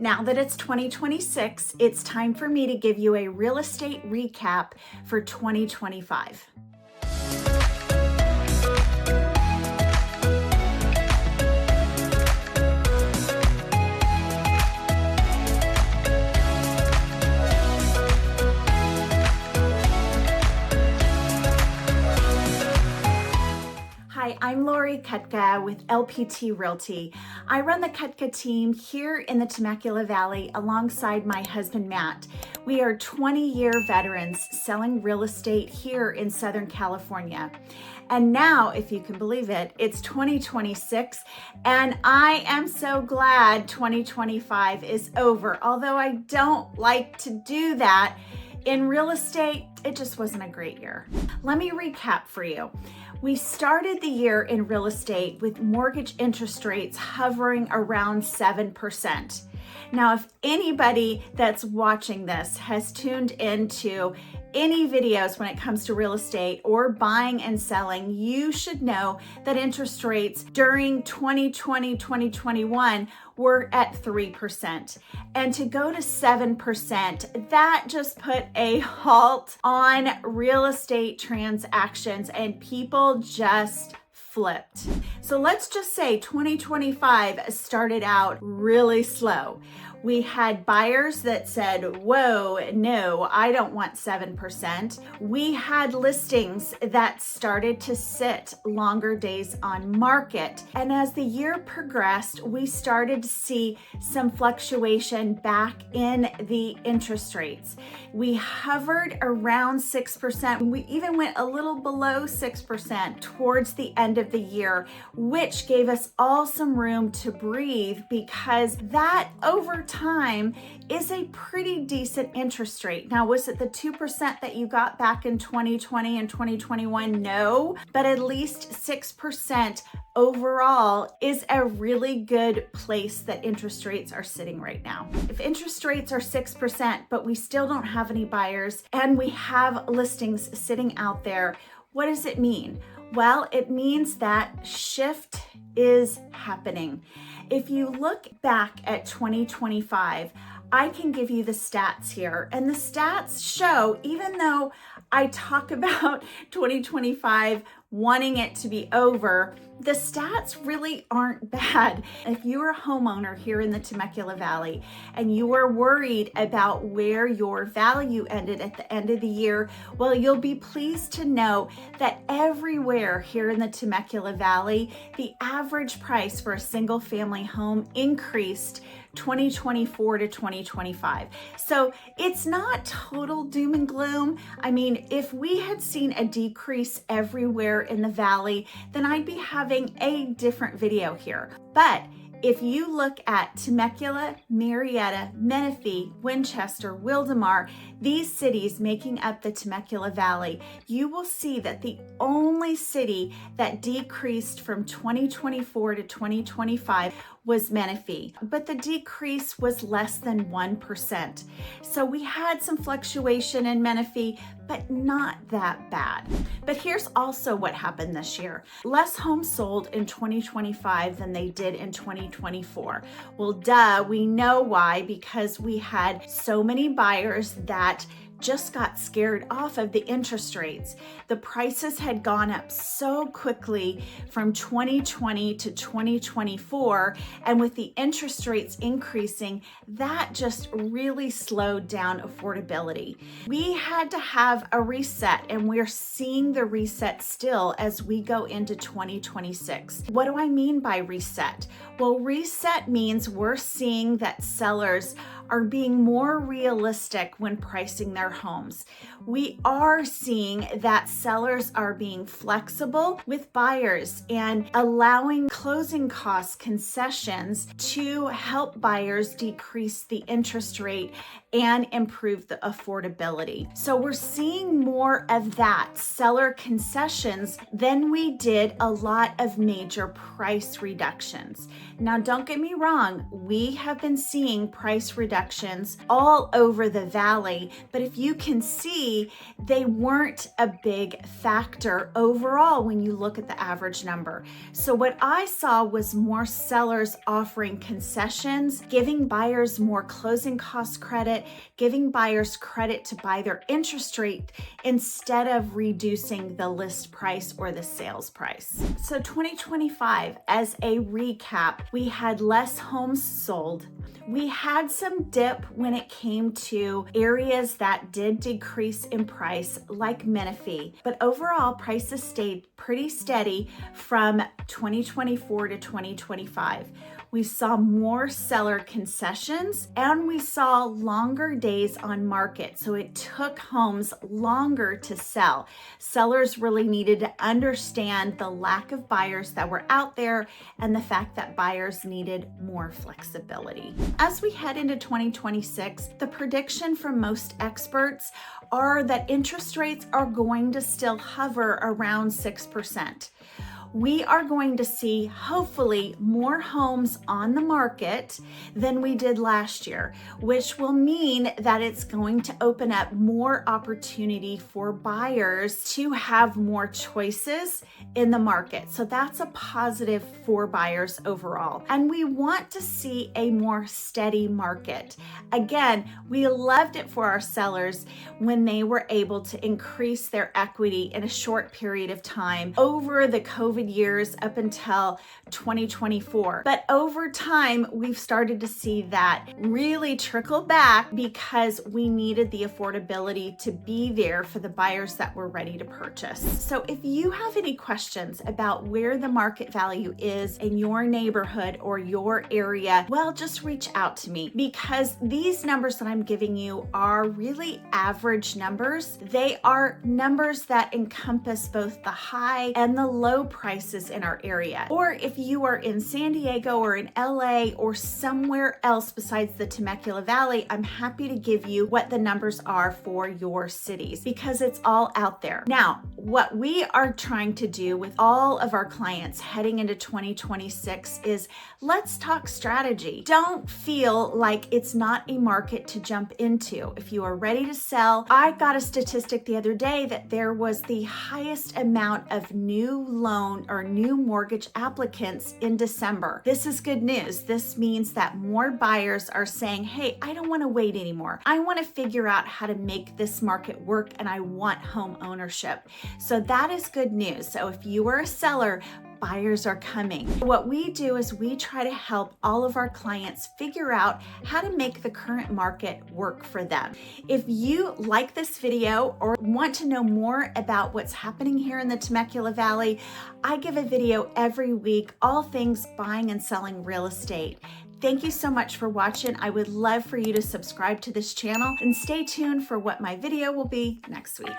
Now that it's 2026, it's time for me to give you a real estate recap for 2025. Hi, I'm Lori Kutka with LPT Realty. I run the Kutka team here in the Temecula Valley alongside my husband, Matt. We are 20-year veterans selling real estate here in Southern California. And now, if you can believe it, it's 2026, and I am so glad 2025 is over. Although I don't like to do that, in real estate, it just wasn't a great year. Let me recap for you. We started the year in real estate with mortgage interest rates hovering around 7%. Now, if anybody that's watching this has tuned into any videos when it comes to real estate or buying and selling, you should know that interest rates during 2020, 2021 were at 3%. And to go to 7%, that just put a halt on real estate transactions and people just flipped. So let's just say 2025 started out really slow. We had buyers that said, whoa, no, I don't want 7%. We had listings that started to sit longer days on market. And as the year progressed, we started to see some fluctuation back in the interest rates. We hovered around 6%. We even went a little below 6% towards the end of the year, which gave us all some room to breathe, because that over time is a pretty decent interest rate. Now, was it the 2% that you got back in 2020 and 2021? No, but at least 6% overall is a really good place that interest rates are sitting right now. If interest rates are 6%, but we still don't have any buyers and we have listings sitting out there, what does it mean? Well, it means that shift is happening. If you look back at 2025, I can give you the stats here. And the stats show, even though I talk about 2025 wanting it to be over, the stats really aren't bad. If you're a homeowner here in the Temecula Valley and you are worried about where your value ended at the end of the year, well, you'll be pleased to know that everywhere here in the Temecula Valley, the average price for a single family home increased 2024 to 2025. So it's not total doom and gloom. I mean, if we had seen a decrease everywhere in the valley, then I'd be having a different video here. But if you look at Temecula, Marietta, Menifee, Winchester, Wildomar, these cities making up the Temecula Valley, you will see that the only city that decreased from 2024 to 2025 was Menifee, but the decrease was less than 1%. So we had some fluctuation in Menifee, but not that bad. But here's also what happened this year. Less homes sold in 2025 than they did in 2024. Well, duh, we know why, because we had so many buyers that just got scared off of the interest rates. The prices had gone up so quickly from 2020 to 2024, and with the interest rates increasing, that just really slowed down affordability. We had to have a reset, and we're seeing the reset still as we go into 2026. What do I mean by reset? Well, reset means we're seeing that sellers are being more realistic when pricing their homes. We are seeing that sellers are being flexible with buyers and allowing closing cost concessions to help buyers decrease the interest rate and improve the affordability. So we're seeing more of that, seller concessions, than we did a lot of major price reductions. Now, don't get me wrong, we have been seeing price reductions all over the valley, but if if you can see, they weren't a big factor overall when you look at the average number. So what I saw was more sellers offering concessions, giving buyers more closing cost credit, giving buyers credit to buy their interest rate instead of reducing the list price or the sales price. So 2025, as a recap, we had less homes sold. We had some dip when it came to areas that did decrease in price, like Menifee, but overall prices stayed pretty steady from 2024 to 2025. We saw more seller concessions and we saw longer days on market. So it took homes longer to sell. Sellers really needed to understand the lack of buyers that were out there and the fact that buyers needed more flexibility. As we head into 2026, the prediction from most experts are that interest rates are going to still hover around 6%. We are going to see, hopefully, more homes on the market than we did last year, which will mean that it's going to open up more opportunity for buyers to have more choices in the market. So that's a positive for buyers overall. And we want to see a more steady market. Again, we loved it for our sellers when they were able to increase their equity in a short period of time over the COVID years up until 2024. But over time, we've started to see that really trickle back because we needed the affordability to be there for the buyers that were ready to purchase. So if you have any questions about where the market value is in your neighborhood or your area, well, just reach out to me, because these numbers that I'm giving you are really average numbers. They are numbers that encompass both the high and the low prices in our area. Or if you are in San Diego or in LA or somewhere else besides the Temecula Valley, I'm happy to give you what the numbers are for your cities, because it's all out there. Now, what we are trying to do with all of our clients heading into 2026 is let's talk strategy. Don't feel like it's not a market to jump into. If you are ready to sell, I got a statistic the other day that there was the highest amount of new loan or new mortgage applicants in December. This is good news. This means that more buyers are saying, hey, I don't want to wait anymore. I want to figure out how to make this market work and I want home ownership. So that is good news. So if you are a seller, buyers are coming. What we do is we try to help all of our clients figure out how to make the current market work for them. If you like this video or want to know more about what's happening here in the Temecula Valley, I give a video every week, all things buying and selling real estate. Thank you so much for watching. I would love for you to subscribe to this channel and stay tuned for what my video will be next week.